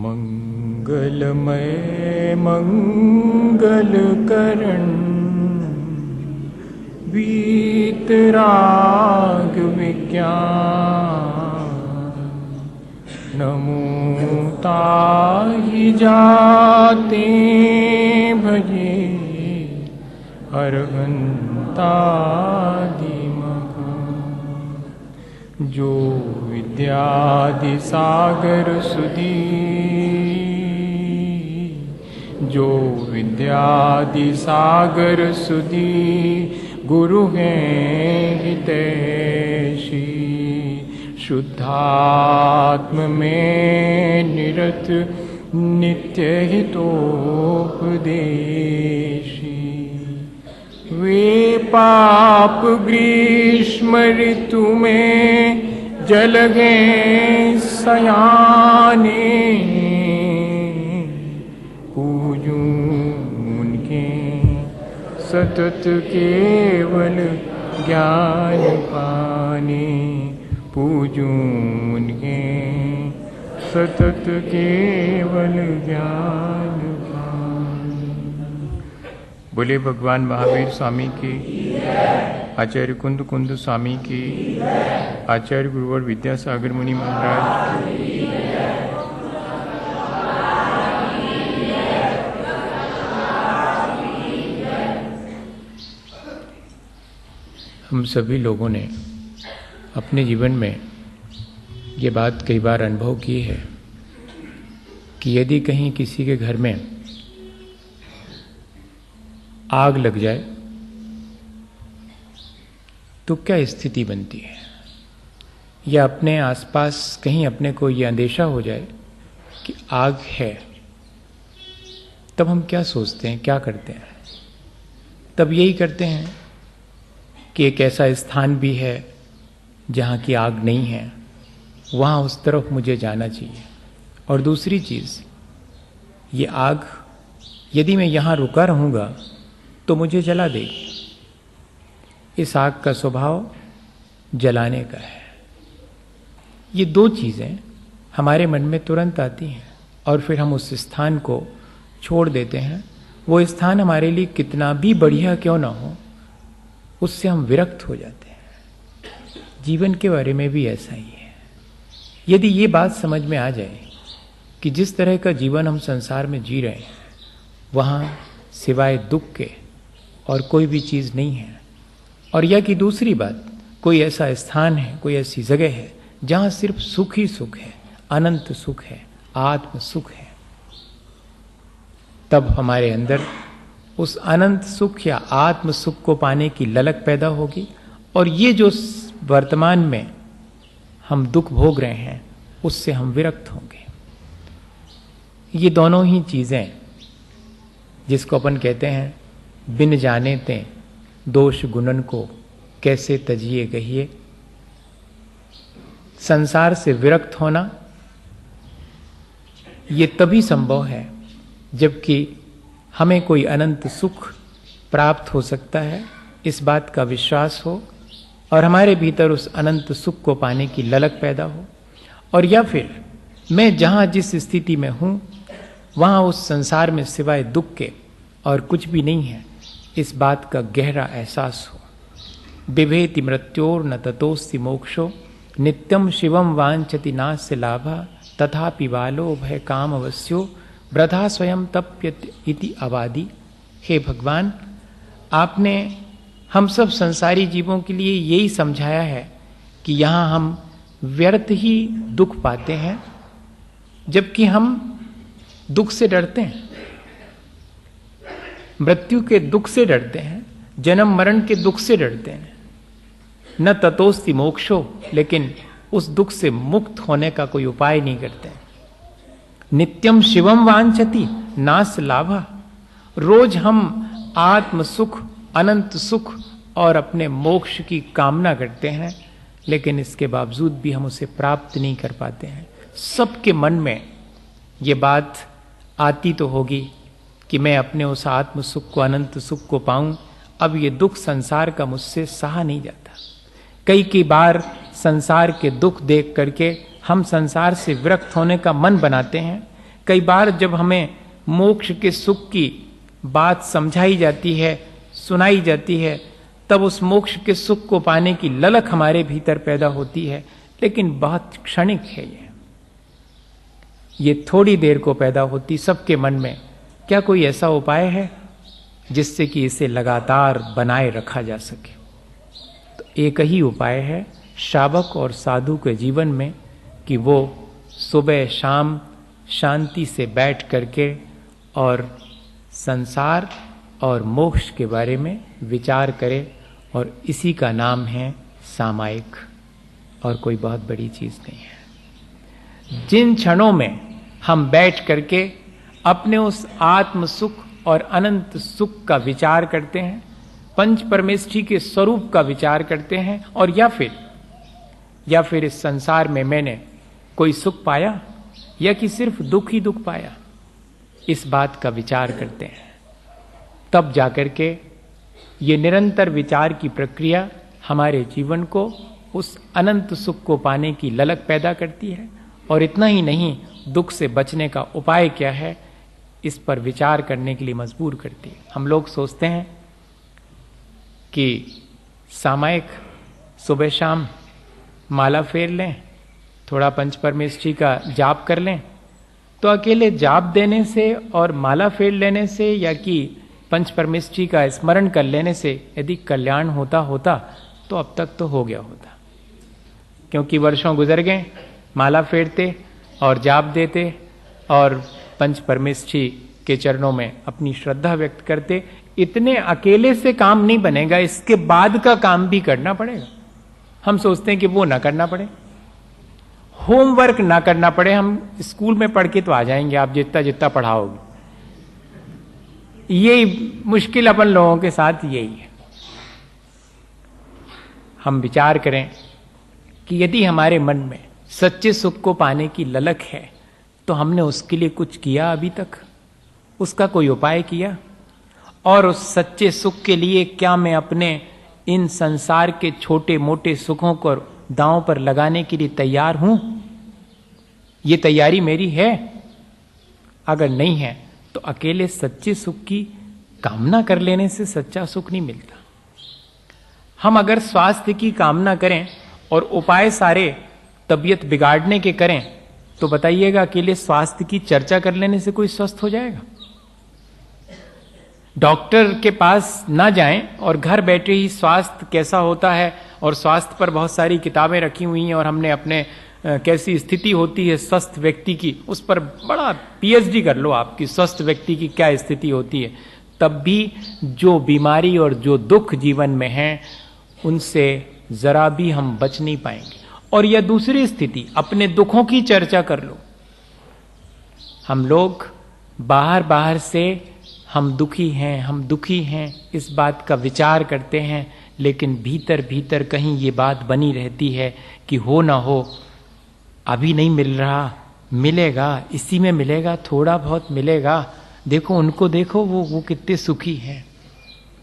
मंगलमय मंगलकरण वीतराग विज्ञान नमो ताहि जाते भजे अरहंतादिमग जो विद्यादि सागर सुधी जो विद्यादि सागर सुधी गुरु हैं हितैषी शुद्धात्म में निरत नित्य हितोपदेशी वे पाप ग्रीष्म ऋतु में जल गए सयाने पूजूं उनके सतत केवल ज्ञान पाने पूजूं उनके सतत केवल ज्ञान पाने। बोले भगवान महावीर स्वामी की, आचार्य कुंद कुंद स्वामी की, आचार्य गुरुवर विद्यासागर मुनि महाराज की। हम सभी लोगों ने अपने जीवन में ये बात कई बार अनुभव की है कि यदि कहीं किसी के घर में आग लग जाए तो क्या स्थिति बनती है, या अपने आसपास कहीं अपने को ये अंदेशा हो जाए कि आग है, तब हम क्या सोचते हैं, क्या करते हैं? तब यही करते हैं कि एक ऐसा स्थान भी है जहाँ की आग नहीं है, वहाँ उस तरफ मुझे जाना चाहिए। और दूसरी चीज़, ये आग यदि मैं यहाँ रुका रहूँगा तो मुझे जला देगी। इस आग का स्वभाव जलाने का है। ये दो चीज़ें हमारे मन में तुरंत आती हैं और फिर हम उस स्थान को छोड़ देते हैं। वो स्थान हमारे लिए कितना भी बढ़िया क्यों ना हो, उससे हम विरक्त हो जाते हैं। जीवन के बारे में भी ऐसा ही है। यदि ये बात समझ में आ जाए कि जिस तरह का जीवन हम संसार में जी रहे हैं, वहाँ सिवाय दुख के और कोई भी चीज़ नहीं है, और या कि दूसरी बात, कोई ऐसा स्थान है, कोई ऐसी जगह है जहाँ सिर्फ सुख ही सुख है, अनंत सुख है, आत्म सुख है, तब हमारे अंदर उस अनंत सुख या आत्म सुख को पाने की ललक पैदा होगी। और ये जो वर्तमान में हम दुख भोग रहे हैं, उससे हम विरक्त होंगे। ये दोनों ही चीज़ें, जिसको अपन कहते हैं बिन जाने ते दोष गुणन को कैसे तजिए कहिए, संसार से विरक्त होना ये तभी संभव है जबकि हमें कोई अनंत सुख प्राप्त हो सकता है, इस बात का विश्वास हो और हमारे भीतर उस अनंत सुख को पाने की ललक पैदा हो, और या फिर मैं जहाँ जिस स्थिति में हूँ वहाँ उस संसार में सिवाय दुख के और कुछ भी नहीं है, इस बात का गहरा एहसास हो। बिभेति मृत्योर न ततोस्ति मोक्षो नित्यम शिवम वांछति नास्य लाभा तथापि बालो भय काम अवस्यो वृथा स्वयं तप्यत इति अवादि। हे भगवान, आपने हम सब संसारी जीवों के लिए यही समझाया है कि यहाँ हम व्यर्थ ही दुख पाते हैं, जबकि हम दुख से डरते हैं, मृत्यु के दुख से डरते हैं, जन्म मरण के दुख से डरते हैं। न ततोस्ति मोक्षो, लेकिन उस दुख से मुक्त होने का कोई उपाय नहीं करते हैं। नित्यम शिवम वांछति नास लाभा, रोज हम आत्म सुख, अनंत सुख और अपने मोक्ष की कामना करते हैं, लेकिन इसके बावजूद भी हम उसे प्राप्त नहीं कर पाते हैं। सबके मन में ये बात आती तो होगी कि मैं अपने उस आत्म सुख को, अनंत सुख को पाऊं। अब ये दुख संसार का मुझसे सहा नहीं जाता। कई बार संसार के दुख देख करके हम संसार से विरक्त होने का मन बनाते हैं, कई बार जब हमें मोक्ष के सुख की बात समझाई जाती है, सुनाई जाती है, तब उस मोक्ष के सुख को पाने की ललक हमारे भीतर पैदा होती है, लेकिन बहुत क्षणिक है ये थोड़ी देर को पैदा होती सबके मन में। क्या कोई ऐसा उपाय है जिससे कि इसे लगातार बनाए रखा जा सके? तो एक ही उपाय है श्रावक और साधु के जीवन में कि वो सुबह शाम शांति से बैठ करके और संसार और मोक्ष के बारे में विचार करे, और इसी का नाम है सामायिक, और कोई बहुत बड़ी चीज नहीं है। जिन क्षणों में हम बैठ करके अपने उस आत्म सुख और अनंत सुख का विचार करते हैं, पंच परमेष्ठी के स्वरूप का विचार करते हैं, और या फिर इस संसार में मैंने कोई सुख पाया या कि सिर्फ दुख ही दुख पाया, इस बात का विचार करते हैं, तब जाकर के ये निरंतर विचार की प्रक्रिया हमारे जीवन को उस अनंत सुख को पाने की ललक पैदा करती है। और इतना ही नहीं, दुख से बचने का उपाय क्या है, इस पर विचार करने के लिए मजबूर करती है। हम लोग सोचते हैं कि सामायिक सुबह शाम माला फेर लें, थोड़ा पंच परमेष्ठी का जाप कर लें, तो अकेले जाप देने से और माला फेर लेने से या कि पंच परमेष्ठी का स्मरण कर लेने से यदि कल्याण होता तो अब तक तो हो गया होता, क्योंकि वर्षों गुजर गए, माला फेरते और जाप देते और पंच परमेष्ठी के चरणों में अपनी श्रद्धा व्यक्त करते। इतने अकेले से काम नहीं बनेगा, इसके बाद का काम भी करना पड़ेगा। हम सोचते हैं कि वो ना करना पड़े, होमवर्क ना करना पड़े, हम स्कूल में पढ़ के तो आ जाएंगे, आप जितना जितना पढ़ाओगे। यही मुश्किल अपन लोगों के साथ यही है। हम विचार करें कि यदि हमारे मन में सच्चे सुख को पाने की ललक है, तो हमने उसके लिए कुछ किया अभी तक? उसका कोई उपाय किया? और उस सच्चे सुख के लिए क्या मैं अपने इन संसार के छोटे मोटे सुखों को दांव पर लगाने के लिए तैयार हूं? ये तैयारी मेरी है? अगर नहीं है तो अकेले सच्चे सुख की कामना कर लेने से सच्चा सुख नहीं मिलता। हम अगर स्वास्थ्य की कामना करें और उपाय सारे तबीयत बिगाड़ने के करें, तो बताइएगा अकेले स्वास्थ्य की चर्चा कर लेने से कोई स्वस्थ हो जाएगा? डॉक्टर के पास ना जाएं और घर बैठे ही स्वास्थ्य कैसा होता है, और स्वास्थ्य पर बहुत सारी किताबें रखी हुई हैं, और हमने अपने कैसी स्थिति होती है स्वस्थ व्यक्ति की, उस पर बड़ा पीएचडी कर लो आपकी स्वस्थ व्यक्ति की क्या स्थिति होती है, तब भी जो बीमारी और जो दुख जीवन में है उनसे जरा भी हम बच नहीं पाएंगे। और यह दूसरी स्थिति, अपने दुखों की चर्चा कर लो। हम लोग बाहर से हम दुखी हैं इस बात का विचार करते हैं, लेकिन भीतर भीतर कहीं ये बात बनी रहती है कि हो ना हो, अभी नहीं मिल रहा, मिलेगा, इसी में मिलेगा, थोड़ा बहुत मिलेगा, देखो उनको देखो, वो कितने सुखी हैं।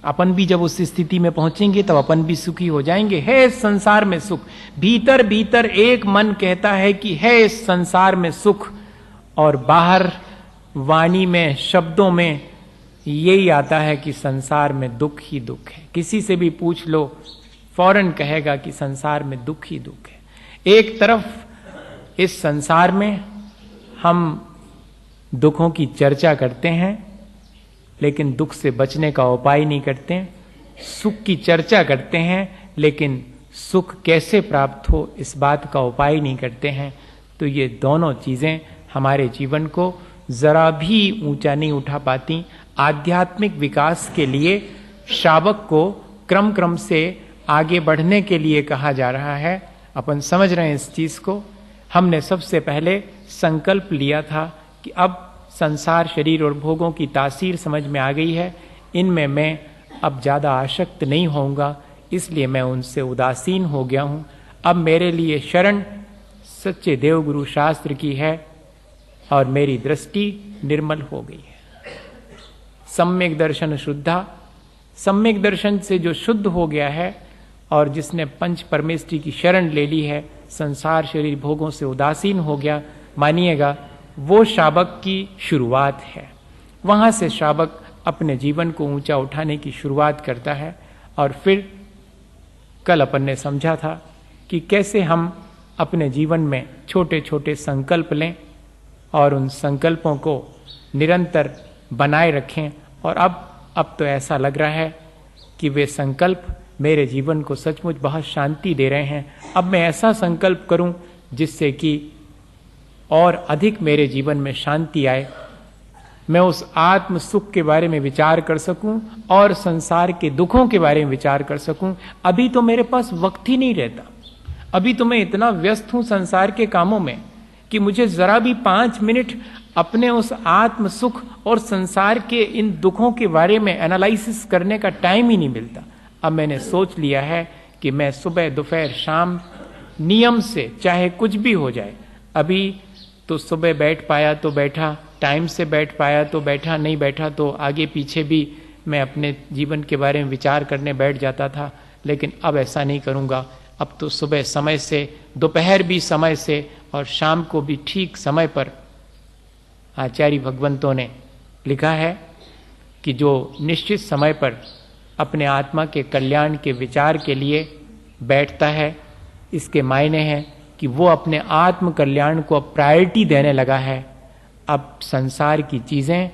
अपन भी जब उस स्थिति में पहुंचेंगे तब अपन भी सुखी हो जाएंगे। है इस संसार में सुख, भीतर भीतर एक मन कहता है कि है इस संसार में सुख, और बाहर वाणी में शब्दों में यही आता है कि संसार में दुख ही दुख है। किसी से भी पूछ लो, फौरन कहेगा कि संसार में दुख ही दुख है। एक तरफ इस संसार में हम दुखों की चर्चा करते हैं, लेकिन दुख से बचने का उपाय नहीं करते। सुख की चर्चा करते हैं, लेकिन सुख कैसे प्राप्त हो इस बात का उपाय नहीं करते हैं। तो ये दोनों चीजें हमारे जीवन को जरा भी ऊंचा नहीं उठा पाती। आध्यात्मिक विकास के लिए श्रावक को क्रम क्रम से आगे बढ़ने के लिए कहा जा रहा है। अपन समझ रहे हैं इस चीज को। हमने सबसे पहले संकल्प लिया था कि अब संसार, शरीर और भोगों की तासीर समझ में आ गई है, इनमें मैं अब ज्यादा आसक्त नहीं होऊंगा, इसलिए मैं उनसे उदासीन हो गया हूं। अब मेरे लिए शरण सच्चे देवगुरु शास्त्र की है और मेरी दृष्टि निर्मल हो गई है। सम्यक दर्शन शुद्धा, सम्यक दर्शन से जो शुद्ध हो गया है और जिसने पंच परमेष्ठी की शरण ले ली है, संसार शरीर भोगों से उदासीन हो गया, मानिएगा वो शावक की शुरुआत है। वहां से शावक अपने जीवन को ऊंचा उठाने की शुरुआत करता है। और फिर कल अपन ने समझा था कि कैसे हम अपने जीवन में छोटे छोटे संकल्प लें और उन संकल्पों को निरंतर बनाए रखें। और अब तो ऐसा लग रहा है कि वे संकल्प मेरे जीवन को सचमुच बहुत शांति दे रहे हैं। अब मैं ऐसा संकल्प करूं जिससे कि और अधिक मेरे जीवन में शांति आए, मैं उस आत्म सुख के बारे में विचार कर सकूं और संसार के दुखों के बारे में विचार कर सकूं। अभी तो मेरे पास वक्त ही नहीं रहता। अभी तो मैं इतना व्यस्त हूं संसार के कामों में कि मुझे जरा भी 5 मिनट अपने उस आत्म सुख और संसार के इन दुखों के बारे में एनालिसिस करने का टाइम ही नहीं मिलता। अब मैंने सोच लिया है कि मैं सुबह दोपहर शाम नियम से, चाहे कुछ भी हो जाए, अभी तो सुबह बैठ पाया तो बैठा, टाइम से बैठ पाया तो बैठा, नहीं बैठा तो आगे पीछे भी मैं अपने जीवन के बारे में विचार करने बैठ जाता था। लेकिन अब ऐसा नहीं करूँगा। अब तो सुबह समय से, दोपहर भी समय से और शाम को भी ठीक समय पर। आचार्य भगवंतों ने लिखा है कि जो निश्चित समय पर अपने आत्मा के कल्याण के विचार के लिए बैठता है, इसके मायने हैं कि वो अपने आत्म कल्याण को अब प्रायोरिटी देने लगा है। अब संसार की चीजें,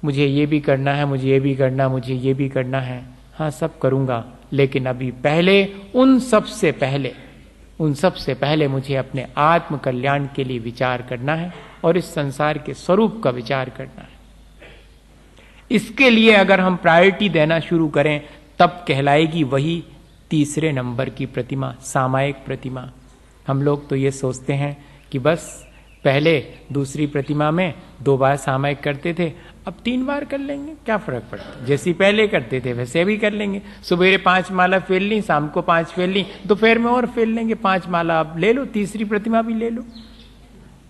मुझे ये भी करना है, मुझे ये भी करना, मुझे ये भी करना है, हाँ सब करूँगा, लेकिन अभी पहले उन सब से पहले मुझे अपने आत्म कल्याण के लिए विचार करना है और इस संसार के स्वरूप का विचार करना है। इसके लिए अगर हम प्रायोरिटी देना शुरू करें तब कहलाएगी वही तीसरे नंबर की प्रतिमा, सामायिक प्रतिमा। हम लोग तो ये सोचते हैं कि बस पहले दूसरी प्रतिमा में 2 बार सामायिक करते थे, अब 3 बार कर लेंगे, क्या फर्क पड़ता, जैसे पहले करते थे वैसे भी कर लेंगे। सुबेरे 5 माला फेर ली, शाम को 5 फेर ली, दोपहर में और फेर लेंगे 5 माला। अब ले लो, तीसरी प्रतिमा भी ले लो।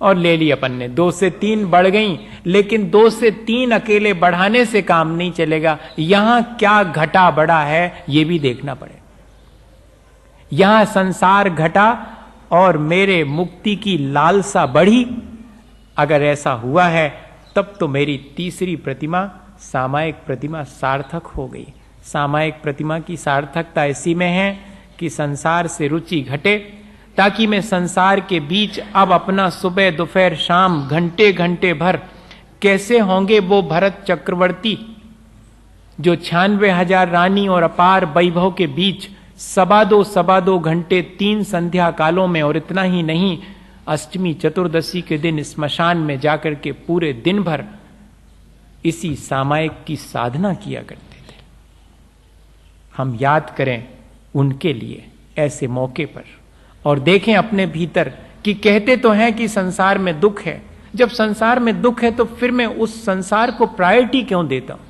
और ले ली अपन ने, 2 से 3 बढ़ गई, लेकिन 2 से 3 अकेले बढ़ाने से काम नहीं चलेगा। यहां क्या घटा बढ़ा है ये भी देखना पड़े। यहां संसार घटा और मेरे मुक्ति की लालसा बढ़ी। अगर ऐसा हुआ है तब तो मेरी तीसरी प्रतिमा, सामायिक प्रतिमा, सार्थक हो गई। सामायिक प्रतिमा की सार्थकता इसी में है कि संसार से रुचि घटे, ताकि मैं संसार के बीच अब अपना सुबह दोपहर शाम घंटे घंटे भर, कैसे होंगे वो भरत चक्रवर्ती जो 96,000 रानी और अपार वैभव के बीच सवा दो घंटे 3 संध्या कालों में, और इतना ही नहीं, अष्टमी चतुर्दशी के दिन स्मशान में जाकर के पूरे दिन भर इसी सामायिक की साधना किया करते थे। हम याद करें उनके लिए ऐसे मौके पर और देखें अपने भीतर कि कहते तो हैं कि संसार में दुख है। जब संसार में दुख है तो फिर मैं उस संसार को प्रायोरिटी क्यों देता हूं?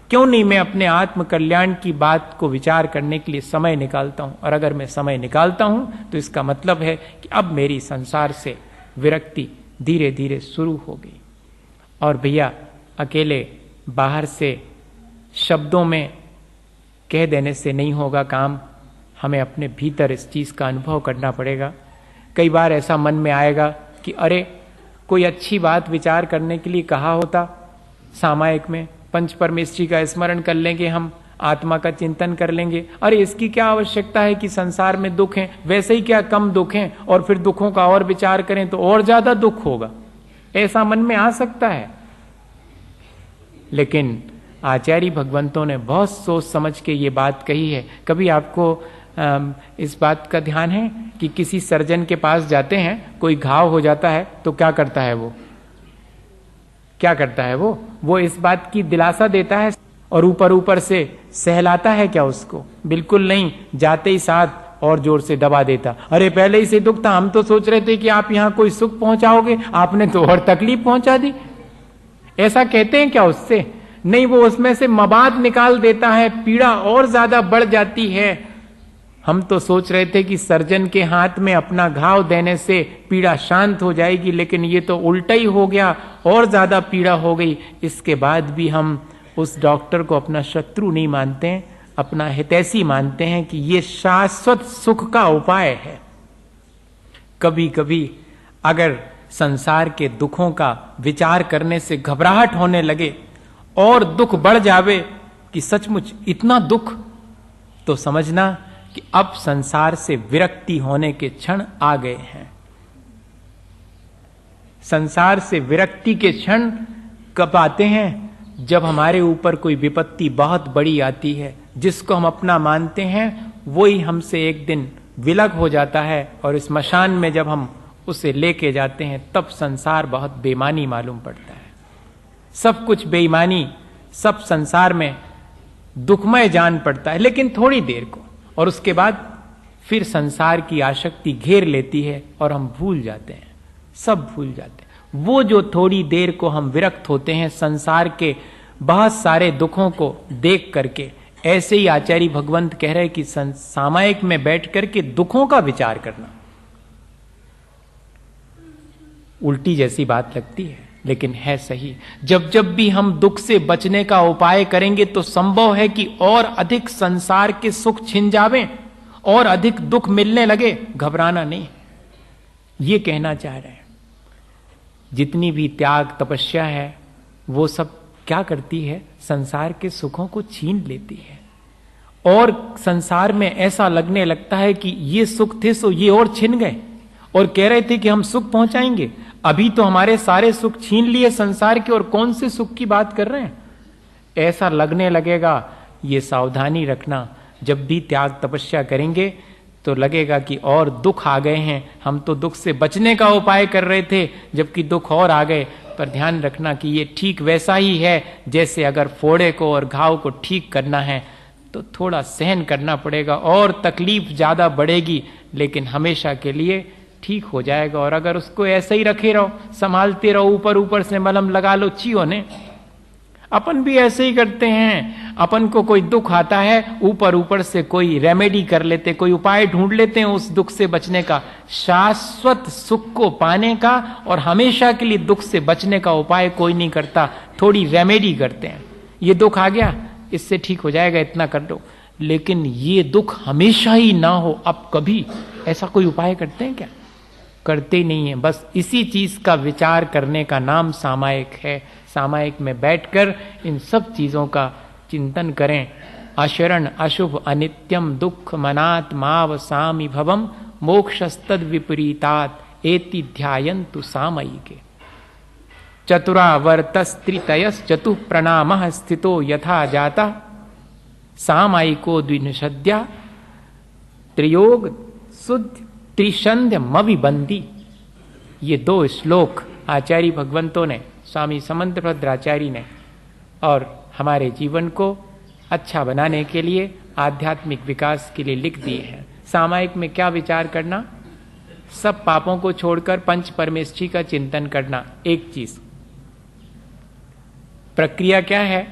क्यों नहीं मैं अपने आत्म कल्याण की बात को विचार करने के लिए समय निकालता हूं? और अगर मैं समय निकालता हूं तो इसका मतलब है कि अब मेरी संसार से विरक्ति धीरे धीरे शुरू हो गई। और भैया अकेले बाहर से शब्दों में कह देने से नहीं होगा काम, हमें अपने भीतर इस चीज का अनुभव करना पड़ेगा। कई बार ऐसा मन में आएगा कि अरे कोई अच्छी बात विचार करने के लिए कहा होता, सामायिक में पंच परमेश्वरी का स्मरण कर लेंगे, हम आत्मा का चिंतन कर लेंगे। अरे इसकी क्या आवश्यकता है कि संसार में दुख है, वैसे ही क्या कम दुख हैं, और फिर दुखों का और विचार करें तो और ज्यादा दुख होगा, ऐसा मन में आ सकता है। लेकिन आचार्य भगवंतों ने बहुत सोच समझ के ये बात कही है। कभी आपको इस बात का ध्यान है कि किसी सर्जन के पास जाते हैं, कोई घाव हो जाता है तो क्या करता है वो? क्या करता है वो इस बात की दिलासा देता है और ऊपर ऊपर से सहलाता है क्या उसको? बिल्कुल नहीं, जाते ही साथ और जोर से दबा देता। अरे पहले ही से दुख था, हम तो सोच रहे थे कि आप यहां कोई सुख पहुंचाओगे, आपने तो और तकलीफ पहुंचा दी। ऐसा कहते हैं क्या उससे? नहीं, वो उसमें से मवाद निकाल देता है, पीड़ा और ज्यादा बढ़ जाती है। हम तो सोच रहे थे कि सर्जन के हाथ में अपना घाव देने से पीड़ा शांत हो जाएगी, लेकिन ये तो उल्टा ही हो गया, और ज्यादा पीड़ा हो गई। इसके बाद भी हम उस डॉक्टर को अपना शत्रु नहीं मानते हैं, अपना हितैषी मानते हैं कि ये शाश्वत सुख का उपाय है। कभी कभी अगर संसार के दुखों का विचार करने से घबराहट होने लगे और दुख बढ़ जावे कि सचमुच इतना दुख, तो समझना कि अब संसार से विरक्ति होने के क्षण आ गए हैं। संसार से विरक्ति के क्षण कब आते हैं? जब हमारे ऊपर कोई विपत्ति बहुत बड़ी आती है, जिसको हम अपना मानते हैं वही हमसे एक दिन विलग हो जाता है, और इस स्मशान में जब हम उसे लेके जाते हैं तब संसार बहुत बेईमानी मालूम पड़ता है। सब कुछ बेईमानी, सब संसार में दुखमय जान पड़ता है, लेकिन थोड़ी देर को, और उसके बाद फिर संसार की आसक्ति घेर लेती है और हम भूल जाते हैं, सब भूल जाते हैं। वो जो थोड़ी देर को हम विरक्त होते हैं संसार के बहुत सारे दुखों को देख करके, ऐसे ही आचार्य भगवंत कह रहे कि सामायिक में बैठ करके दुखों का विचार करना उल्टी जैसी बात लगती है, लेकिन है सही। जब जब भी हम दुख से बचने का उपाय करेंगे तो संभव है कि और अधिक संसार के सुख छिन जावें और अधिक दुख मिलने लगे। घबराना नहीं, ये कहना चाह रहे हैं। जितनी भी त्याग तपस्या है वो सब क्या करती है? संसार के सुखों को छीन लेती है, और संसार में ऐसा लगने लगता है कि ये सुख थे सो ये और छिन गए, और कह रहे थे कि हम सुख पहुंचाएंगे, अभी तो हमारे सारे सुख छीन लिए संसार के, और कौन से सुख की बात कर रहे हैं? ऐसा लगने लगेगा। ये सावधानी रखना, जब भी त्याग तपस्या करेंगे तो लगेगा कि और दुख आ गए हैं, हम तो दुख से बचने का उपाय कर रहे थे जबकि दुख और आ गए। पर ध्यान रखना कि ये ठीक वैसा ही है जैसे अगर फोड़े को और घाव को ठीक करना है तो थोड़ा सहन करना पड़ेगा और तकलीफ ज्यादा बढ़ेगी, लेकिन हमेशा के लिए ठीक हो जाएगा। और अगर उसको ऐसे ही रखे रहो, संभालते रहो, ऊपर ऊपर से मलहम लगा लो, चियो ने। अपन भी ऐसे ही करते हैं, अपन को कोई दुख आता है, ऊपर ऊपर से कोई रेमेडी कर लेते, कोई उपाय ढूंढ लेते हैं उस दुख से बचने का, शाश्वत सुख को पाने का, और हमेशा के लिए दुख से बचने का उपाय कोई नहीं करता, थोड़ी रेमेडी करते हैं। ये दुख आ गया, इससे ठीक हो जाएगा, इतना कर दो, लेकिन ये दुख हमेशा ही ना हो, अब कभी ऐसा कोई उपाय करते हैं क्या? करते ही नहीं है। बस इसी चीज का विचार करने का नाम सामायिक है। सामायिक में बैठकर इन सब चीजों का चिंतन करें। अशरण अशुभ अनित्यम दुख मनात् मावसामि भवम मोक्षस्तद विपरीतात एति ध्यायन्तु सामयिके। चतुरावर्तस्त्रितयस् चतुः प्रणामः स्थितो यथा जाता सामायिको द्विनिषद्या त्रियोग शुद्ध त्रिशंध्य मविबंदी। ये दो श्लोक आचार्य भगवंतों ने, स्वामी समंत भद्राचार्य ने, और हमारे जीवन को अच्छा बनाने के लिए, आध्यात्मिक विकास के लिए लिख दिए हैं। सामायिक में क्या विचार करना? सब पापों को छोड़कर पंच परमेष्ठी का चिंतन करना। एक चीज, प्रक्रिया क्या है?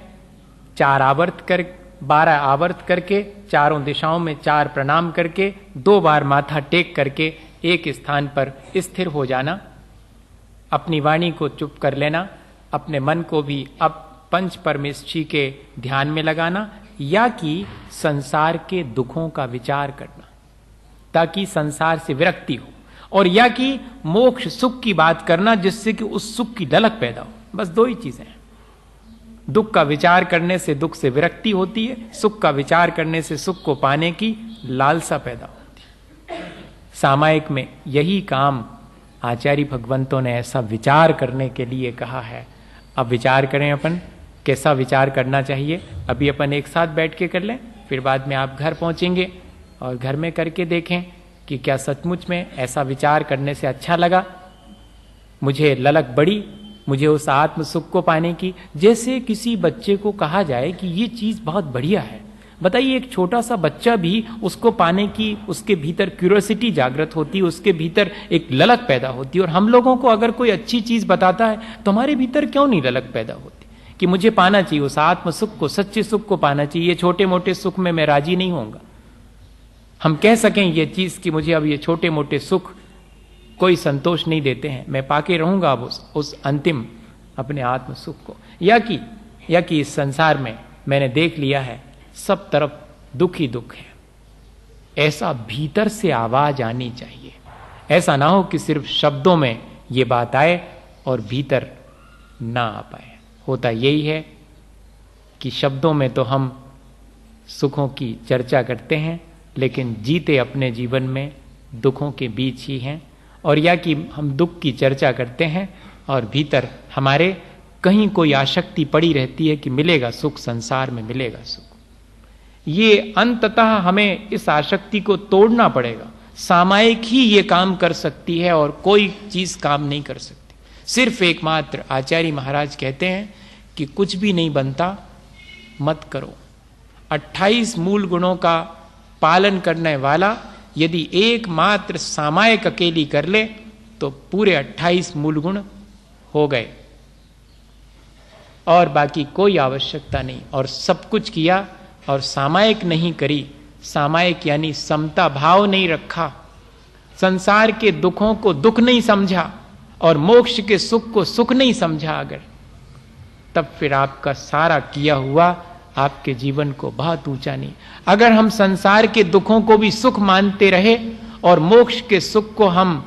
12 आवर्त करके, चारों दिशाओं में 4 प्रणाम करके, 2 बार माथा टेक करके एक स्थान पर स्थिर हो जाना, अपनी वाणी को चुप कर लेना, अपने मन को भी अब पंच परमेष्ठी के ध्यान में लगाना, या कि संसार के दुखों का विचार करना ताकि संसार से विरक्ति हो, और या कि मोक्ष सुख की बात करना जिससे कि उस सुख की ललक पैदा हो। बस 2 ही चीजें हैं। दुख का विचार करने से दुख से विरक्ति होती है, सुख का विचार करने से सुख को पाने की लालसा पैदा होती है। सामायिक में यही काम आचार्य भगवंतों ने ऐसा विचार करने के लिए कहा है। अब विचार करें अपन, कैसा विचार करना चाहिए। अभी अपन एक साथ बैठ के कर लें, फिर बाद में आप घर पहुंचेंगे और घर में करके देखें कि क्या सचमुच में ऐसा विचार करने से अच्छा लगा, मुझे ललक बढ़ी, मुझे उस आत्म सुख को पाने की। जैसे किसी बच्चे को कहा जाए कि ये चीज बहुत बढ़िया है, बताइए, एक छोटा सा बच्चा भी उसको पाने की, उसके भीतर क्यूरियोसिटी जागृत होती है, उसके भीतर एक ललक पैदा होती है। और हम लोगों को अगर कोई अच्छी चीज बताता है तो हमारे भीतर क्यों नहीं ललक पैदा होती कि मुझे पाना चाहिए, उस आत्म सुख को, सच्चे सुख को पाना चाहिए। छोटे मोटे सुख में मैं राजी नहीं होऊंगा। हम कह सकें ये चीज कि मुझे अब ये छोटे मोटे सुख कोई संतोष नहीं देते हैं, मैं पाके रहूंगा अब उस अंतिम अपने आत्म सुख को। या कि इस संसार में मैंने देख लिया है सब तरफ दुख ही दुख है। ऐसा भीतर से आवाज आनी चाहिए। ऐसा ना हो कि सिर्फ शब्दों में ये बात आए और भीतर ना आ पाए। होता यही है कि शब्दों में तो हम सुखों की चर्चा करते हैं, लेकिन जीते अपने जीवन में दुखों के बीच ही हैं, और या कि हम दुख की चर्चा करते हैं और भीतर हमारे कहीं कोई आसक्ति पड़ी रहती है कि मिलेगा सुख, संसार में मिलेगा सुख। ये अंततः हमें इस आसक्ति को तोड़ना पड़ेगा। सामायिक ही ये काम कर सकती है और कोई चीज काम नहीं कर सकती। सिर्फ एकमात्र आचार्य महाराज कहते हैं कि कुछ भी नहीं बनता, मत करो। 28 मूल गुणों का पालन करने वाला यदि एकमात्र सामायिक अकेली कर ले तो पूरे 28 मूल गुण हो गए और बाकी कोई आवश्यकता नहीं। और सब कुछ किया और सामायिक नहीं करी, सामायिक यानी समता भाव नहीं रखा, संसार के दुखों को दुख नहीं समझा और मोक्ष के सुख को सुख नहीं समझा अगर, तब फिर आपका सारा किया हुआ आपके जीवन को बहुत ऊंचा नहीं। अगर हम संसार के दुखों को भी सुख मानते रहे और मोक्ष के सुख को हम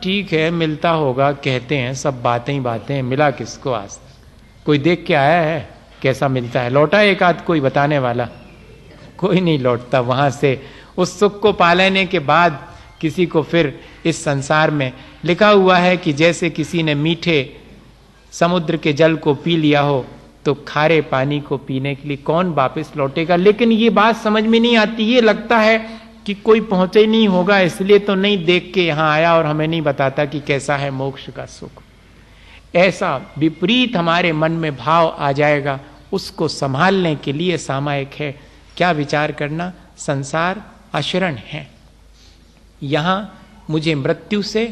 ठीक है मिलता होगा कहते हैं, सब बातें ही बातें हैं, मिला किसको आज तक? कोई देख के आया है कैसा मिलता है? लौटा एक आध कोई बताने वाला? कोई नहीं लौटता वहां से। उस सुख को पा लेने के बाद किसी को फिर इस संसार में लिखा हुआ है कि जैसे किसी ने मीठे समुद्र के जल को पी लिया हो तो खारे पानी को पीने के लिए कौन वापस लौटेगा। लेकिन ये बात समझ में नहीं आती। ये लगता है कि कोई पहुंचे नहीं होगा इसलिए तो नहीं देख के यहां आया और हमें नहीं बताता कि कैसा है मोक्ष का सुख। ऐसा विपरीत हमारे मन में भाव आ जाएगा। उसको संभालने के लिए सामायिक है क्या विचार करना, संसार अशरण है, यहां मुझे मृत्यु से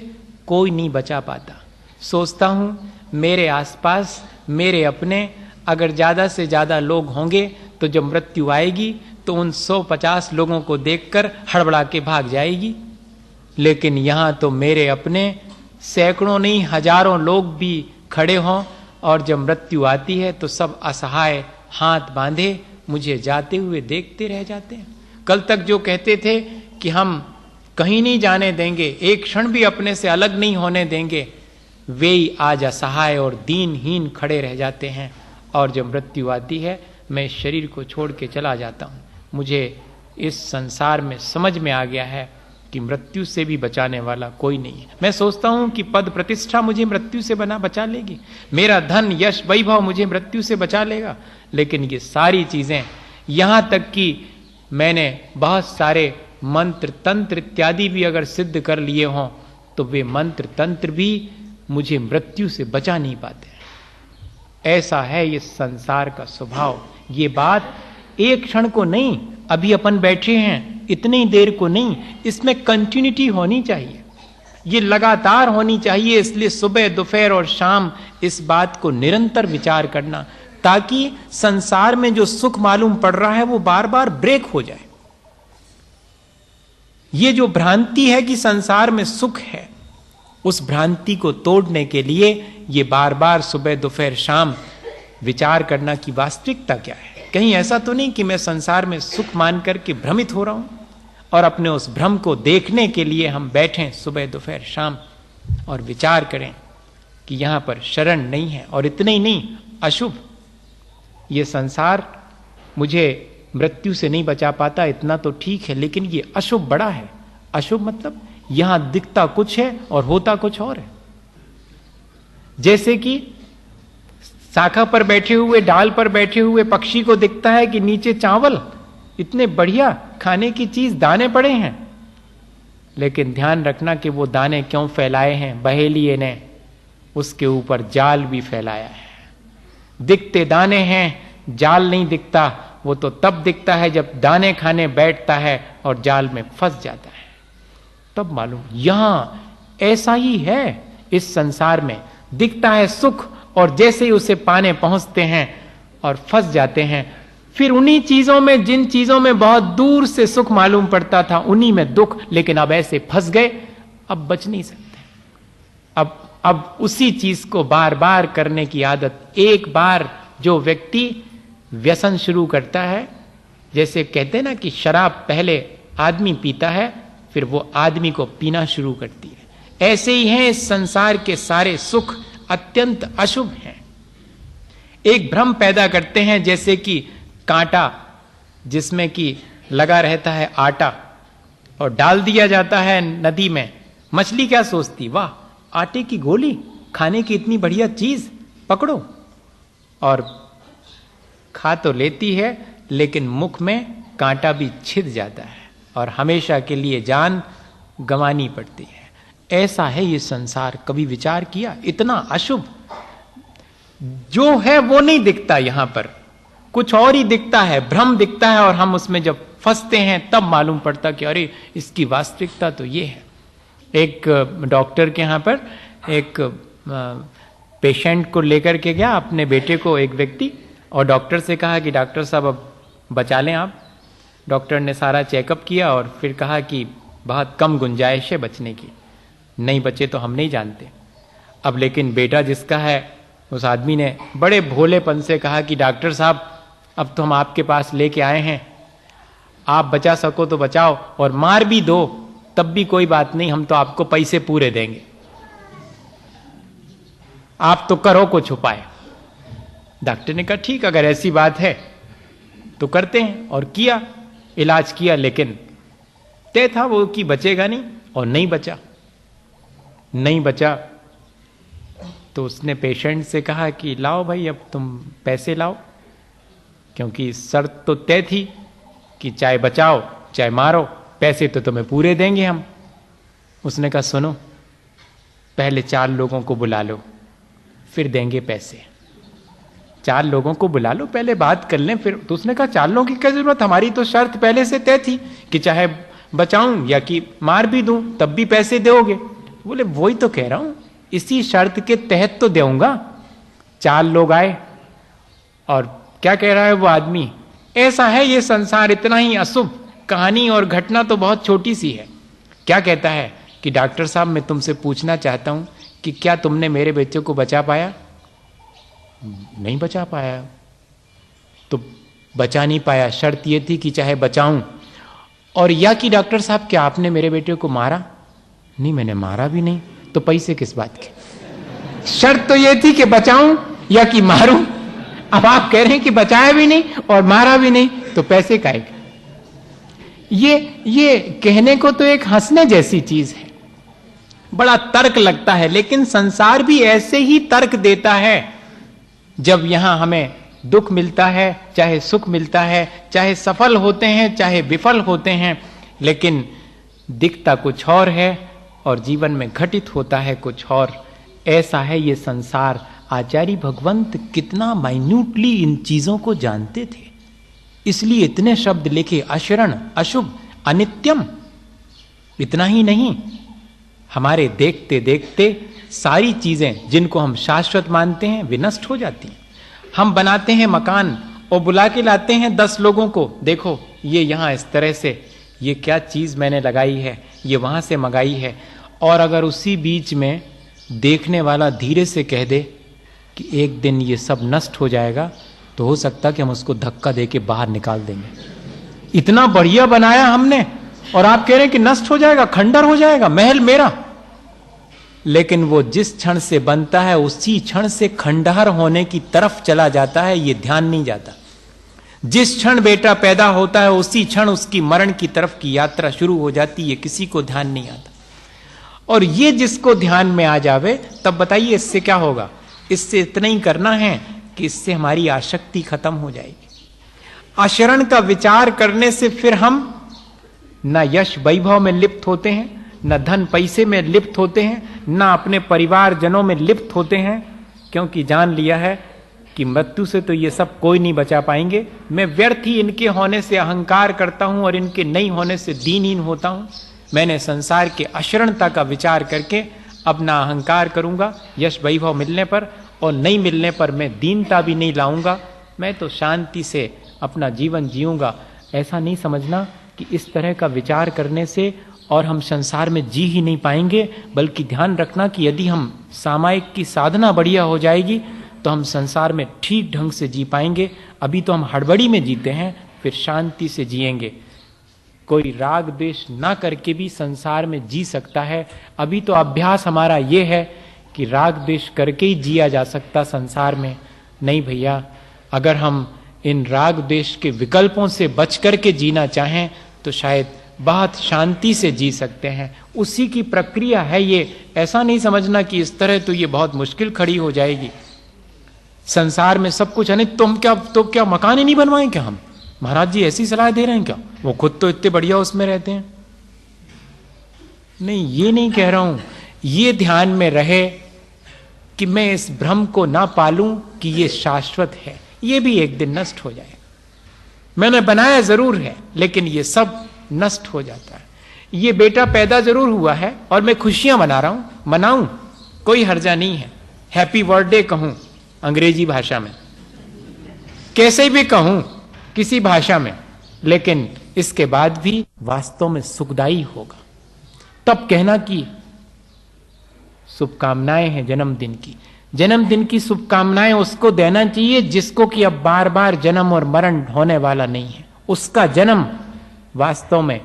कोई नहीं बचा पाता। सोचता हूं मेरे आसपास मेरे अपने अगर ज्यादा से ज्यादा लोग होंगे तो जब मृत्यु आएगी तो उन 150 लोगों को देखकर हड़बड़ा के भाग जाएगी। लेकिन यहां तो मेरे अपने सैकड़ों नहीं हजारों लोग भी खड़े हों और जब मृत्यु आती है तो सब असहाय हाथ बांधे मुझे जाते हुए देखते रह जाते हैं। कल तक जो कहते थे कि हम कहीं नहीं जाने देंगे, एक क्षण भी अपने से अलग नहीं होने देंगे, वे ही आज असहाय और दीनहीन खड़े रह जाते हैं। और जब मृत्यु आती है मैं शरीर को छोड़ के चला जाता हूं। मुझे इस संसार में समझ में आ गया है कि मृत्यु से भी बचाने वाला कोई नहीं है। मैं सोचता हूं कि पद प्रतिष्ठा मुझे मृत्यु से बचा लेगी, मेरा धन यश वैभव मुझे मृत्यु से बचा लेगा, लेकिन ये सारी चीजें, यहां तक कि मैंने बहुत सारे मंत्र तंत्र इत्यादि भी अगर सिद्ध कर लिए हों तो वे मंत्र तंत्र भी मुझे मृत्यु से बचा नहीं पाते। ऐसा है ये संसार का स्वभाव। ये बात एक क्षण को नहीं, अभी अपन बैठे हैं इतनी देर को नहीं, इसमें कंटिन्यूटी होनी चाहिए, ये लगातार होनी चाहिए। इसलिए सुबह दोपहर और शाम इस बात को निरंतर विचार करना, ताकि संसार में जो सुख मालूम पड़ रहा है वो बार बार ब्रेक हो जाए। ये जो भ्रांति है कि संसार में सुख है, उस भ्रांति को तोड़ने के लिए ये बार बार सुबह दोपहर शाम विचार करना कि वास्तविकता क्या है। कहीं ऐसा तो नहीं कि मैं संसार में सुख मान करके भ्रमित हो रहा हूं, और अपने उस भ्रम को देखने के लिए हम बैठें सुबह दोपहर शाम और विचार करें कि यहां पर शरण नहीं है। और इतने ही नहीं, अशुभ, ये संसार मुझे मृत्यु से नहीं बचा पाता, इतना तो ठीक है, लेकिन ये अशुभ बड़ा है। अशुभ मतलब यहां दिखता कुछ है और होता कुछ और है। जैसे कि शाखा पर बैठे हुए, डाल पर बैठे हुए पक्षी को दिखता है कि नीचे चावल, इतने बढ़िया खाने की चीज, दाने पड़े हैं, लेकिन ध्यान रखना कि वो दाने क्यों फैलाए हैं, बहेलिए ने उसके ऊपर जाल भी फैलाया है। दिखते दाने हैं, जाल नहीं दिखता, वो तो तब दिखता है जब दाने खाने बैठता है और जाल में फंस जाता है, तब मालूम। यहां ऐसा ही है, इस संसार में दिखता है सुख, और जैसे ही उसे पाने पहुंचते हैं और फंस जाते हैं, फिर उन्हीं चीजों में, जिन चीजों में बहुत दूर से सुख मालूम पड़ता था, उन्हीं में दुख। लेकिन अब ऐसे फंस गए, अब बच नहीं सकते। अब उसी चीज को बार बार करने की आदत। एक बार जो व्यक्ति व्यसन शुरू करता है, जैसे कहते हैं ना कि शराब पहले आदमी पीता है, फिर वो आदमी को पीना शुरू करती है। ऐसे ही हैं इस संसार के सारे सुख, अत्यंत अशुभ हैं। एक भ्रम पैदा करते हैं, जैसे कि कांटा जिसमें कि लगा रहता है आटा और डाल दिया जाता है नदी में। मछली क्या सोचती, वाह आटे की गोली, खाने की इतनी बढ़िया चीज, पकड़ो, और खा तो लेती है, लेकिन मुख में कांटा भी छिद जाता है और हमेशा के लिए जान गंवानी पड़ती है। ऐसा है ये संसार। कभी विचार किया, इतना अशुभ जो है वो नहीं दिखता, यहां पर कुछ और ही दिखता है, भ्रम दिखता है, और हम उसमें जब फंसते हैं तब मालूम पड़ता कि अरे इसकी वास्तविकता तो ये है। एक डॉक्टर के यहां पर एक पेशेंट को लेकर के गया, अपने बेटे को, एक व्यक्ति, और डॉक्टर से कहा कि डॉक्टर साहब अब बचा लें आप। डॉक्टर ने सारा चेकअप किया और फिर कहा कि बहुत कम गुंजाइश है बचने की, नहीं बचे तो हम नहीं जानते। अब लेकिन बेटा जिसका है, उस आदमी ने बड़े भोलेपन से कहा कि डॉक्टर साहब अब तो हम आपके पास लेके आए हैं, आप बचा सको तो बचाओ, और मार भी दो तब भी कोई बात नहीं, हम तो आपको पैसे पूरे देंगे, आप तो करो कुछ उपाय। डॉक्टर ने कहा ठीक, अगर ऐसी बात है तो करते हैं, और किया, इलाज किया, लेकिन तय था वो कि बचेगा नहीं, और नहीं बचा। तो उसने पेशेंट से कहा कि लाओ भाई अब तुम पैसे लाओ, क्योंकि शर्त तो तय थी कि चाहे बचाओ चाहे मारो, पैसे तो तुम्हें पूरे देंगे हम। उसने कहा सुनो, पहले 4 लोगों को बुला लो, फिर देंगे पैसे। 4 लोगों को बुला लो, पहले बात कर लें फिर। तो उसने कहा 4 लोगों की क्या जरूरत, हमारी तो शर्त पहले से तय थी कि चाहे बचाऊं या कि मार भी दूं तब भी पैसे दोगे। बोले वही तो कह रहा हूं, इसी शर्त के तहत तो दूंगा। 4 लोग आए, और क्या कह रहा है वो आदमी, ऐसा है ये संसार, इतना ही अशुभ। कहानी और घटना तो बहुत छोटी सी है। क्या कहता है कि डॉक्टर साहब मैं तुमसे पूछना चाहता हूं कि क्या तुमने मेरे बच्चे को बचा पाया? नहीं बचा पाया। तो बचा नहीं पाया, शर्त यह थी कि चाहे बचाऊं। और या कि डॉक्टर साहब क्या आपने मेरे बेटे को मारा? नहीं, मैंने मारा भी नहीं। तो पैसे किस बात के? शर्त तो यह थी कि बचाऊं या कि मारूं। अब आप कह रहे हैं कि बचाया भी नहीं और मारा भी नहीं, तो पैसे काहे के? ये कहने को तो एक हंसने जैसी चीज है, बड़ा तर्क लगता है, लेकिन संसार भी ऐसे ही तर्क देता है। जब यहां हमें दुख मिलता है, चाहे सुख मिलता है, चाहे सफल होते हैं चाहे विफल होते हैं, लेकिन दिखता कुछ और है और जीवन में घटित होता है कुछ और। ऐसा है ये संसार। आचार्य भगवंत कितना माइन्यूटली इन चीजों को जानते थे, इसलिए इतने शब्द लिखे, अशरण, अशुभ, अनित्यम। इतना ही नहीं, हमारे देखते देखते सारी चीजें जिनको हम शाश्वत मानते हैं वे नष्ट हो जाती हैं। हम बनाते हैं मकान और बुला के लाते हैं 10 लोगों को, देखो ये यहां इस तरह से, ये क्या चीज मैंने लगाई है, ये वहां से मंगाई है। और अगर उसी बीच में देखने वाला धीरे से कह दे कि एक दिन ये सब नष्ट हो जाएगा, तो हो सकता कि हम उसको धक्का देके बाहर निकाल देंगे। इतना बढ़िया बनाया हमने और आप कह रहे हैं कि नष्ट हो जाएगा, खंडर हो जाएगा महल मेरा। लेकिन वो जिस क्षण से बनता है उसी क्षण से खंडहर होने की तरफ चला जाता है, ये ध्यान नहीं जाता। जिस क्षण बेटा पैदा होता है उसी क्षण उसकी मरण की तरफ की यात्रा शुरू हो जाती है, किसी को ध्यान नहीं आता। और ये जिसको ध्यान में आ जावे, तब बताइए इससे क्या होगा? इससे इतना ही करना है कि इससे हमारी आसक्ति खत्म हो जाएगी। आचरण का विचार करने से फिर हम न यश वैभव में लिप्त होते हैं, न धन पैसे में लिप्त होते हैं, न अपने परिवारजनों में लिप्त होते हैं, क्योंकि जान लिया है कि मृत्यु से तो ये सब कोई नहीं बचा पाएंगे। मैं व्यर्थ ही इनके होने से अहंकार करता हूं और इनके नहीं होने से दीनहीन होता हूं। मैंने संसार के अशरणता का विचार करके अब ना अहंकार करूंगा यश वैभव मिलने पर, और नहीं मिलने पर मैं दीनता भी नहीं लाऊंगा। मैं तो शांति से अपना जीवन जीऊंगा। ऐसा नहीं समझना कि इस तरह का विचार करने से और हम संसार में जी ही नहीं पाएंगे, बल्कि ध्यान रखना कि यदि हम सामायिक की साधना बढ़िया हो जाएगी तो हम संसार में ठीक ढंग से जी पाएंगे। अभी तो हम हड़बड़ी में जीते हैं, फिर शांति से जिएंगे। कोई राग द्वेष ना करके भी संसार में जी सकता है। अभी तो अभ्यास हमारा ये है कि राग द्वेष करके ही जिया जा सकता संसार में। नहीं भैया, अगर हम इन राग द्वेष के विकल्पों से बच करके जीना चाहें तो शायद बहुत शांति से जी सकते हैं। उसी की प्रक्रिया है ये। ऐसा नहीं समझना कि इस तरह तो ये बहुत मुश्किल खड़ी हो जाएगी। संसार में सब कुछ है, नहीं तो क्या मकान ही नहीं बनवाएं क्या हम? महाराज जी ऐसी सलाह दे रहे हैं क्या? वो खुद तो इतने बढ़िया उसमें रहते हैं। नहीं, ये नहीं कह रहा हूं। ये ध्यान में रहे कि मैं इस भ्रम को ना पालूं कि ये शाश्वत है। ये भी एक दिन नष्ट हो जाएगा। मैंने बनाया जरूर है, लेकिन ये सब नष्ट हो जाता है। ये बेटा पैदा जरूर हुआ है और मैं खुशियां मना रहा हूं, मनाऊं, कोई हर्जा नहीं है। हैप्पी बर्थडे कहूं अंग्रेजी भाषा में, कैसे भी कहूं किसी भाषा में, लेकिन इसके बाद भी वास्तव में सुखदायी होगा। तब कहना कि शुभकामनाएं हैं जन्मदिन की। जन्मदिन की शुभकामनाएं उसको देना चाहिए जिसको कि अब बार बार जन्म और मरण होने वाला नहीं है। उसका जन्म वास्तव में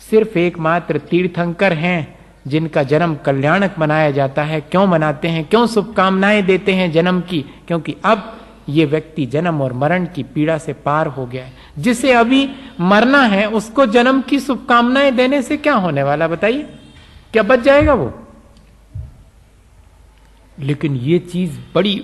सिर्फ एकमात्र तीर्थंकर हैं जिनका जन्म कल्याणक मनाया जाता है। क्यों मनाते हैं, क्यों शुभकामनाएं देते हैं जन्म की? क्योंकि अब ये व्यक्ति जन्म और मरण की पीड़ा से पार हो गया है। जिसे अभी मरना है उसको जन्म की शुभकामनाएं देने से क्या होने वाला, बताइए? क्या बच जाएगा वो? लेकिन ये चीज बड़ी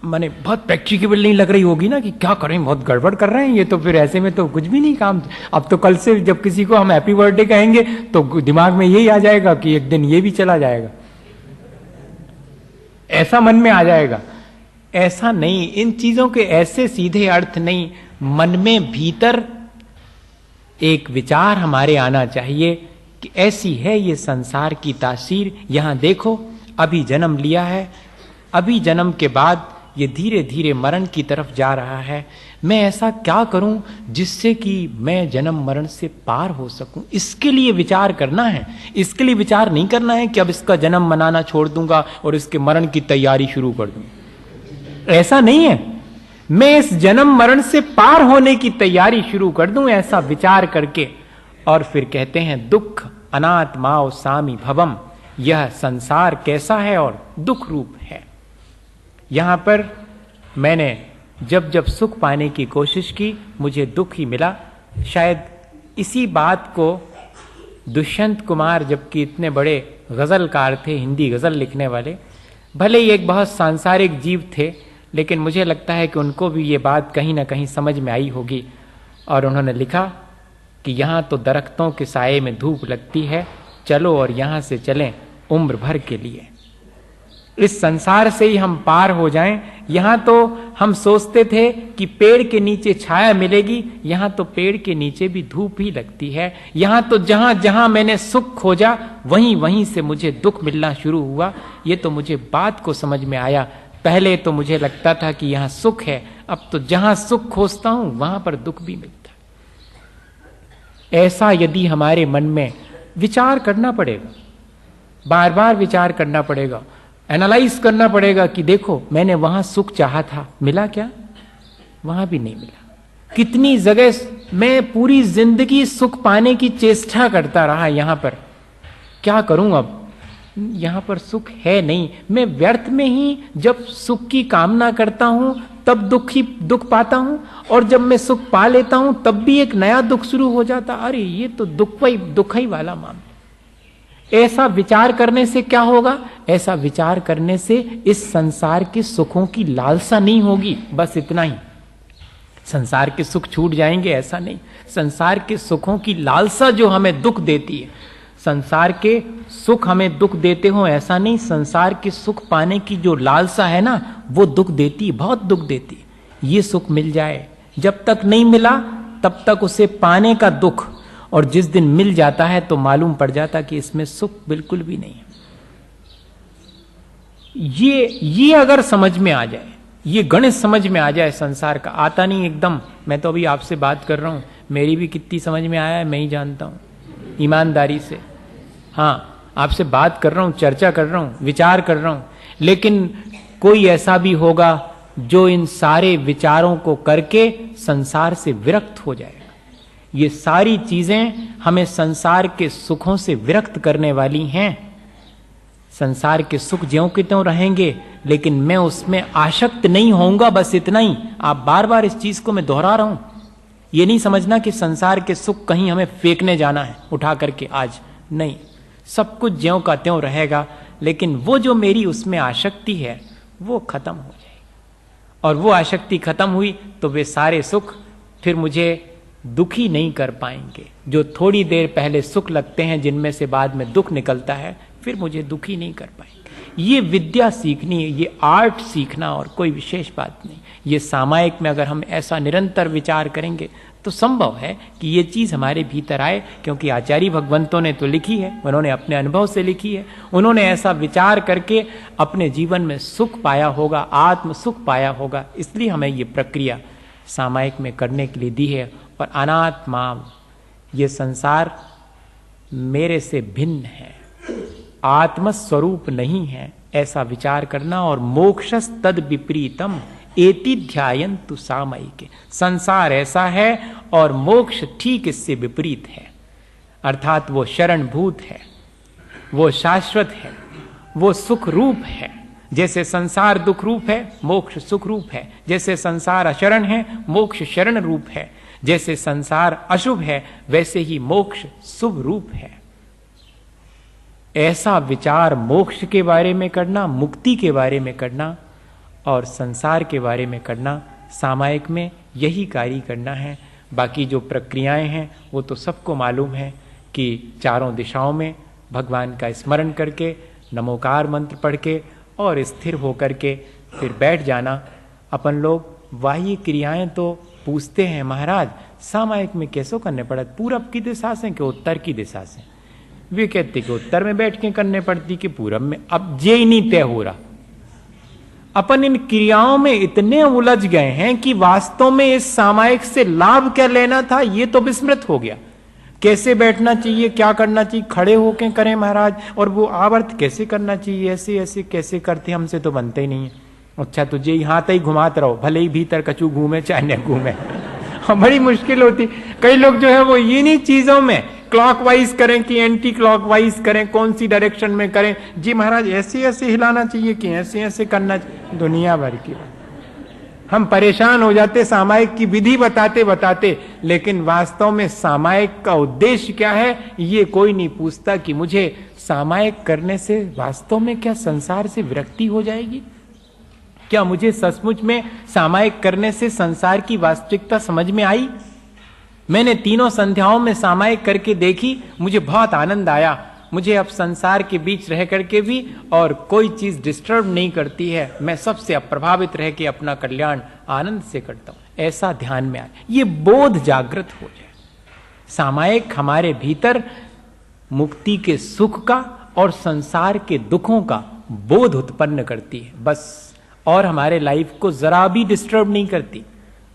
माने बहुत प्रैक्टिकेबल नहीं लग रही होगी ना, कि क्या करें, बहुत गड़बड़ कर रहे हैं ये तो। फिर ऐसे में तो कुछ भी नहीं काम। अब तो कल से जब किसी को हम हैप्पी बर्थडे कहेंगे तो दिमाग में यही आ जाएगा कि एक दिन ये भी चला जाएगा, ऐसा मन में आ जाएगा। ऐसा नहीं, इन चीजों के ऐसे सीधे अर्थ नहीं। मन में भीतर एक विचार हमारे आना चाहिए कि ऐसी है ये संसार की तासीर। यहां देखो, अभी जन्म लिया है, अभी जन्म के बाद ये धीरे धीरे मरण की तरफ जा रहा है। मैं ऐसा क्या करूं जिससे कि मैं जन्म मरण से पार हो सकूं? इसके लिए विचार करना है। इसके लिए विचार नहीं करना है कि अब इसका जन्म मनाना छोड़ दूंगा और इसके मरण की तैयारी शुरू कर दूंगा। ऐसा नहीं है। मैं इस जन्म मरण से पार होने की तैयारी शुरू कर दूं, ऐसा विचार करके। और फिर कहते हैं दुख अनात्माओ सामी भवम, यह संसार कैसा है और दुख रूप है। यहां पर मैंने जब जब सुख पाने की कोशिश की मुझे दुख ही मिला। शायद इसी बात को दुष्यंत कुमार, जबकि इतने बड़े गजलकार थे, हिंदी गजल लिखने वाले, भले ही एक बहुत सांसारिक जीव थे, लेकिन मुझे लगता है कि उनको भी ये बात कहीं ना कहीं समझ में आई होगी। और उन्होंने लिखा कि यहां तो दरख्तों के साये में धूप लगती है, चलो और यहां से चलें उम्र भर के लिए। इस संसार से ही हम पार हो जाएं। यहां तो हम सोचते थे कि पेड़ के नीचे छाया मिलेगी, यहां तो पेड़ के नीचे भी धूप ही लगती है। यहां तो जहां जहां मैंने सुख खोजा वहीं वहीं से मुझे दुख मिलना शुरू हुआ। ये तो मुझे बात को समझ में आया। पहले तो मुझे लगता था कि यहां सुख है, अब तो जहां सुख खोजता हूं वहां पर दुख भी मिलता है। ऐसा यदि हमारे मन में विचार करना पड़ेगा, बार बार विचार करना पड़ेगा, एनालाइज करना पड़ेगा कि देखो मैंने वहां सुख चाहा था, मिला क्या? वहां भी नहीं मिला। कितनी जगह मैं पूरी जिंदगी सुख पाने की चेष्टा करता रहा, यहां पर क्या करूं? अब यहां पर सुख है नहीं। मैं व्यर्थ में ही जब सुख की कामना करता हूं तब दुख पाता हूं, और जब मैं सुख पा लेता हूं तब भी एक नया दुख शुरू हो जाता। अरे ये तो दुख ही वाला मामला। ऐसा विचार करने से क्या होगा? ऐसा विचार करने से इस संसार के सुखों की लालसा नहीं होगी, बस इतना ही। संसार के सुख छूट जाएंगे ऐसा नहीं। संसार के सुखों की लालसा जो हमें दुख देती है, संसार के सुख हमें दुख देते हो ऐसा नहीं। संसार के सुख पाने की जो लालसा है ना, वो दुख देती है, बहुत दुख देती है। ये सुख मिल जाए, जब तक नहीं मिला तब तक उसे पाने का दुख, और जिस दिन मिल जाता है तो मालूम पड़ जाता कि इसमें सुख बिल्कुल भी नहीं है। ये अगर समझ में आ जाए, ये गणित समझ में आ जाए संसार का, आता नहीं एकदम। मैं तो अभी आपसे बात कर रहा हूं, मेरी भी कितनी समझ में आया है मैं ही जानता हूं, ईमानदारी से। हाँ, आपसे बात कर रहा हूं, चर्चा कर रहा हूं, विचार कर रहा हूं। लेकिन कोई ऐसा भी होगा जो इन सारे विचारों को करके संसार से विरक्त हो जाएगा। ये सारी चीजें हमें संसार के सुखों से विरक्त करने वाली हैं। संसार के सुख ज्यों कि त्यों रहेंगे, लेकिन मैं उसमें आसक्त नहीं होऊंगा, बस इतना ही। आप बार बार इस चीज को मैं दोहरा रहा हूं। ये नहीं समझना कि संसार के सुख कहीं हमें फेंकने जाना है उठा करके आज, नहीं। सब कुछ ज्यों का त्यों रहेगा, लेकिन वो जो मेरी उसमें आसक्ति है वो खत्म हो जाएगी। और वो आसक्ति खत्म हुई तो वे सारे सुख फिर मुझे दुखी नहीं कर पाएंगे। जो थोड़ी देर पहले सुख लगते हैं, जिनमें से बाद में दुख निकलता है, फिर मुझे दुखी नहीं कर पाएंगे। ये विद्या सीखनी है, ये आर्ट सीखना, और कोई विशेष बात नहीं। ये सामायिक में अगर हम ऐसा निरंतर विचार करेंगे तो संभव है कि ये चीज हमारे भीतर आए, क्योंकि आचार्य भगवंतों ने तो लिखी है, उन्होंने अपने अनुभव से लिखी है। उन्होंने ऐसा विचार करके अपने जीवन में सुख पाया होगा, आत्म सुख पाया होगा, इसलिए हमें ये प्रक्रिया सामायिक में करने के लिए दी है। और अनात्मा, ये संसार मेरे से भिन्न है, आत्मस्वरूप नहीं है, ऐसा विचार करना। और मोक्षस तद विपरीतम एति ध्यायन्तु सामयिके, संसार ऐसा है और मोक्ष ठीक इससे विपरीत है। अर्थात वो शरणभूत है, वो शाश्वत है, वो सुख रूप है। जैसे संसार दुख रूप है, मोक्ष सुख रूप है। जैसे संसार अशरण है, मोक्ष शरण रूप है। जैसे संसार अशुभ है, वैसे ही मोक्ष शुभ रूप है। ऐसा विचार मोक्ष के बारे में करना, मुक्ति के बारे में करना और संसार के बारे में करना, सामायिक में यही कार्य करना है। बाकी जो प्रक्रियाएं हैं वो तो सबको मालूम है कि चारों दिशाओं में भगवान का स्मरण करके, नमोकार मंत्र पढ़ के और स्थिर होकर के फिर बैठ जाना। अपन लोग बाह्य क्रियाएं तो पूछते हैं, महाराज सामायिक में कैसे करने पड़ा, पूरब की दिशा से कि उत्तर की दिशा से? वे कहते कि उत्तर में बैठ के करने पड़ती कि पूरब में। अब ये ही नहीं तय हो रहा। अपन इन क्रियाओं में इतने उलझ गए हैं कि वास्तव में इस सामायिक से लाभ क्या लेना था ये तो विस्मृत हो गया। कैसे बैठना चाहिए, क्या करना चाहिए, खड़े होके करें महाराज, और वो आवर्त कैसे करना चाहिए, ऐसे ऐसे कैसे करते, हमसे तो बनते ही नहीं है। अच्छा तुझे यहाँ तक ही घुमाते रहो, भले ही भीतर कचू घूमे चाहे न घूमे। बड़ी मुश्किल होती। कई लोग जो है वो इन्हीं चीजों में क्लॉकवाइज करें कि एंटी क्लॉकवाइज करें, कौन सी डायरेक्शन में करें। जी महाराज ऐसे ऐसे हिलाना चाहिए कि ऐसे ऐसे करना चाहिए, दुनिया भर की। हम परेशान हो जाते सामायिक की विधि बताते बताते, लेकिन वास्तव में सामायिक का उद्देश्य क्या है ये कोई नहीं पूछता। कि मुझे सामायिक करने से वास्तव में क्या संसार से विरक्ति हो जाएगी? क्या मुझे सचमुच में सामायिक करने से संसार की वास्तविकता समझ में आई? मैंने तीनों संध्याओं में सामायिक करके देखी, मुझे बहुत आनंद आया। मुझे अब संसार के बीच रह करके भी और कोई चीज डिस्टर्ब नहीं करती है। मैं सबसे अप्रभावित रह के अपना कल्याण आनंद से करता हूं। ऐसा ध्यान में आए, ये बोध जागृत हो जाए। सामायिक हमारे भीतर मुक्ति के सुख का और संसार के दुखों का बोध उत्पन्न करती है बस, और हमारे लाइफ को जरा भी डिस्टर्ब नहीं करती,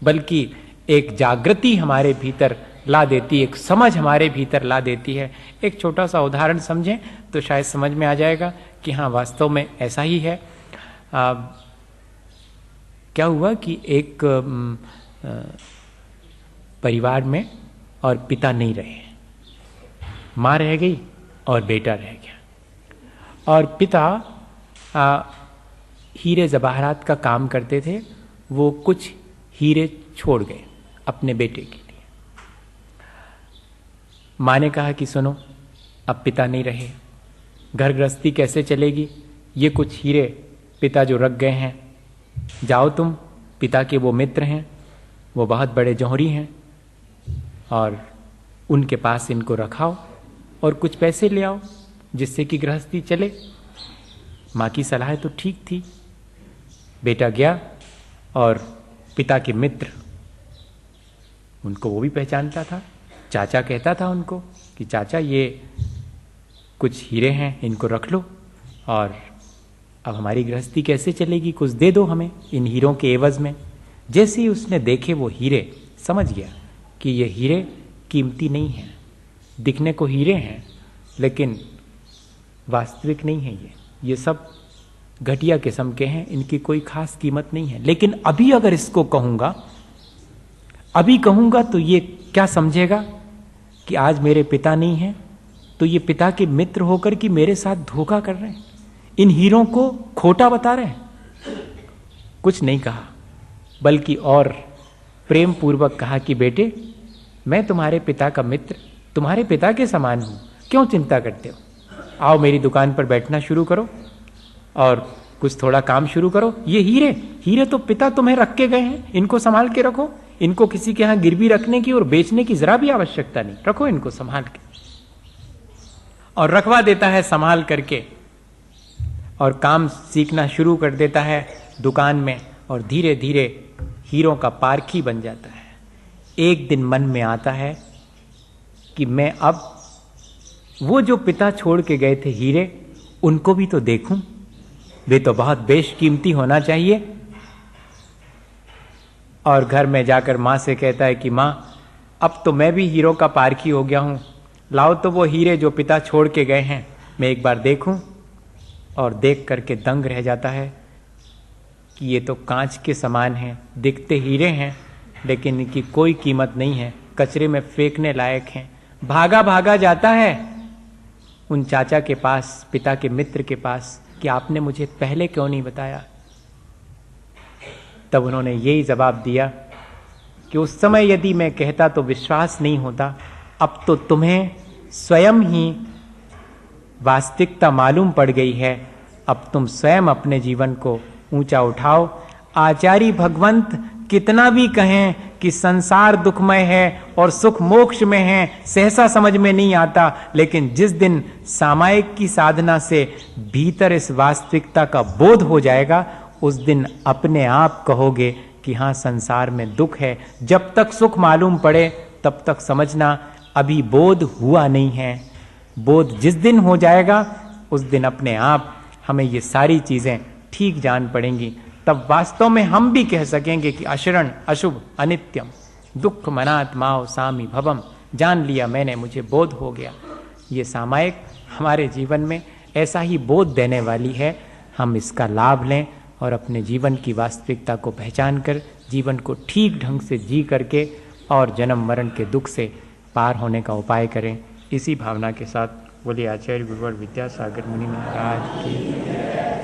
बल्कि एक जागृति हमारे भीतर ला देती, एक समझ हमारे भीतर ला देती है। एक छोटा सा उदाहरण समझें तो शायद समझ में आ जाएगा कि हाँ वास्तव में ऐसा ही है। क्या हुआ कि एक परिवार में और पिता नहीं रहे, माँ रह गई और बेटा रह गया। और पिता हीरे जवाहरात का काम करते थे, वो कुछ हीरे छोड़ गए अपने बेटे के लिए। माँ ने कहा कि सुनो, अब पिता नहीं रहे, घर गृहस्थी कैसे चलेगी, ये कुछ हीरे पिता जो रख गए हैं, जाओ तुम, पिता के वो मित्र हैं, वो बहुत बड़े जौहरी हैं, और उनके पास इनको रखाओ और कुछ पैसे ले आओ जिससे कि गृहस्थी चले। माँ की सलाह तो ठीक थी। बेटा गया और पिता के मित्र, उनको वो भी पहचानता था, चाचा कहता था उनको कि चाचा ये कुछ हीरे हैं, इनको रख लो और अब हमारी गृहस्थी कैसे चलेगी, कुछ दे दो हमें इन हीरों के एवज में। जैसे ही उसने देखे वो हीरे, समझ गया कि ये हीरे कीमती नहीं हैं, दिखने को हीरे हैं लेकिन वास्तविक नहीं है, ये सब घटिया किस्म के हैं, इनकी कोई खास कीमत नहीं है। लेकिन अभी अगर इसको कहूंगा, अभी कहूंगा तो ये क्या समझेगा कि आज मेरे पिता नहीं हैं, तो ये पिता के मित्र होकर कि मेरे साथ धोखा कर रहे हैं, इन हीरों को खोटा बता रहे हैं। कुछ नहीं कहा, बल्कि और प्रेम पूर्वक कहा कि बेटे, मैं तुम्हारे पिता का मित्र, तुम्हारे पिता के समान हूं, क्यों चिंता करते हो? आओ मेरी दुकान पर बैठना शुरू करो और कुछ थोड़ा काम शुरू करो। ये हीरे तो पिता तुम्हें रख के गए हैं, इनको संभाल के रखो। इनको किसी के यहां गिरवी रखने की और बेचने की जरा भी आवश्यकता नहीं, रखो इनको संभाल के। और रखवा देता है संभाल करके, और काम सीखना शुरू कर देता है दुकान में, और धीरे धीरे हीरों का पारखी बन जाता है। एक दिन मन में आता है कि मैं अब वो जो पिता छोड़ के गए थे हीरे, उनको भी तो देखूं, वे तो बहुत बेशकीमती होना चाहिए। और घर में जाकर माँ से कहता है कि माँ, अब तो मैं भी हीरो का पारखी हो गया हूं, लाओ तो वो हीरे जो पिता छोड़ के गए हैं मैं एक बार देखूं। और देख करके दंग रह जाता है कि ये तो कांच के समान हैं, दिखते हीरे हैं लेकिन इनकी कोई कीमत नहीं है, कचरे में फेंकने लायक हैं। भागा भागा जाता है उन चाचा के पास, पिता के मित्र के पास, कि आपने मुझे पहले क्यों नहीं बताया। तब उन्होंने यही जवाब दिया कि उस समय यदि मैं कहता तो विश्वास नहीं होता, अब तो तुम्हें स्वयं ही वास्तविकता मालूम पड़ गई है, अब तुम स्वयं अपने जीवन को ऊंचा उठाओ। आचार्य भगवंत कितना भी कहें कि संसार दुखमय है और सुख मोक्ष में है, सहसा समझ में नहीं आता, लेकिन जिस दिन सामायिक की साधना से भीतर इस वास्तविकता का बोध हो जाएगा, उस दिन अपने आप कहोगे कि हाँ, संसार में दुख है। जब तक सुख मालूम पड़े तब तक समझना अभी बोध हुआ नहीं है। बोध जिस दिन हो जाएगा उस दिन अपने आप हमें ये सारी चीजें ठीक जान पड़ेंगी। तब वास्तव में हम भी कह सकेंगे कि अशरण अशुभ अनित्यम दुख मनात्माओ सामी भवम, जान लिया मैंने, मुझे बोध हो गया। ये सामायिक हमारे जीवन में ऐसा ही बोध देने वाली है। हम इसका लाभ लें और अपने जीवन की वास्तविकता को पहचान कर जीवन को ठीक ढंग से जी करके और जन्म मरण के दुख से पार होने का उपाय करें। इसी भावना के साथ बोलिए आचार्य गुरुवर विद्यासागर मुनि महाराज की।